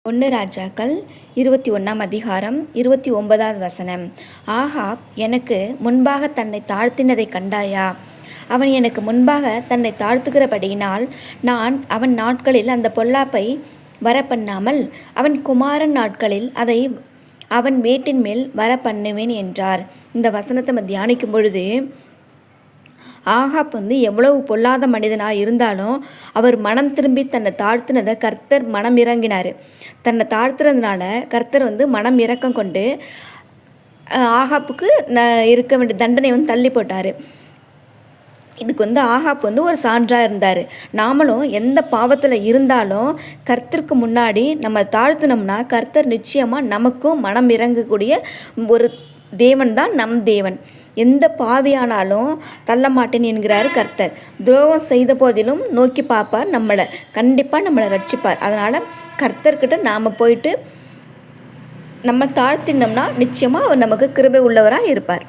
ஒன்று ராஜாக்கள் 21 அதிகாரம் 29வது வசனம். ஆகாப் எனக்கு முன்பாக தன்னை தாழ்த்தினதை கண்டாயா? அவன் எனக்கு முன்பாக தன்னை தாழ்த்துகிறபடியினால் நான் அவன் நாட்களில் அந்த பொல்லாப்பை வரப்பண்ணாமல் அவன் குமாரன் நாட்களில் அதை அவன் வீட்டின் மேல் வரப்பண்ணுவேன் என்றார். இந்த வசனத்தை நம்ம தியானிக்கும் பொழுது ஆகாப் எவ்வளவு பொல்லாத மனிதனாக இருந்தாலும் அவர் மனம் திரும்பி தன்னை தாழ்த்தினதை கர்த்தர் மனம் இறங்கினார். தன்னை தாழ்த்துறதுனால கர்த்தர் மனம் இறக்கம் கொண்டு ஆகாப்புக்கு இருக்க வேண்டிய தண்டனை தள்ளி போட்டார். இதுக்கு ஆகாப் ஒரு சான்றாக இருந்தார். நாமளும் எந்த பாவத்தில் இருந்தாலும் கர்த்தருக்கு முன்னாடி நம்ம தாழ்த்தினோம்னா கர்த்தர் நிச்சயமாக நமக்கும் மனம் இறங்கக்கூடிய ஒரு தேவன் தான் நம் தேவன். எந்த பாவியானாலும் தள்ள மாட்டேன் என்கிறார் கர்த்தர். துரோகம் செய்த போதிலும் நோக்கி பார்ப்பார், கண்டிப்பாக நம்மளை ரட்சிப்பார். அதனால் கர்த்தர்கிட்ட நாம் போயிட்டு நம்ம தாழ்த்தினோம்னா நிச்சயமாக அவர் நமக்கு கிருபை உள்ளவராக இருப்பார்.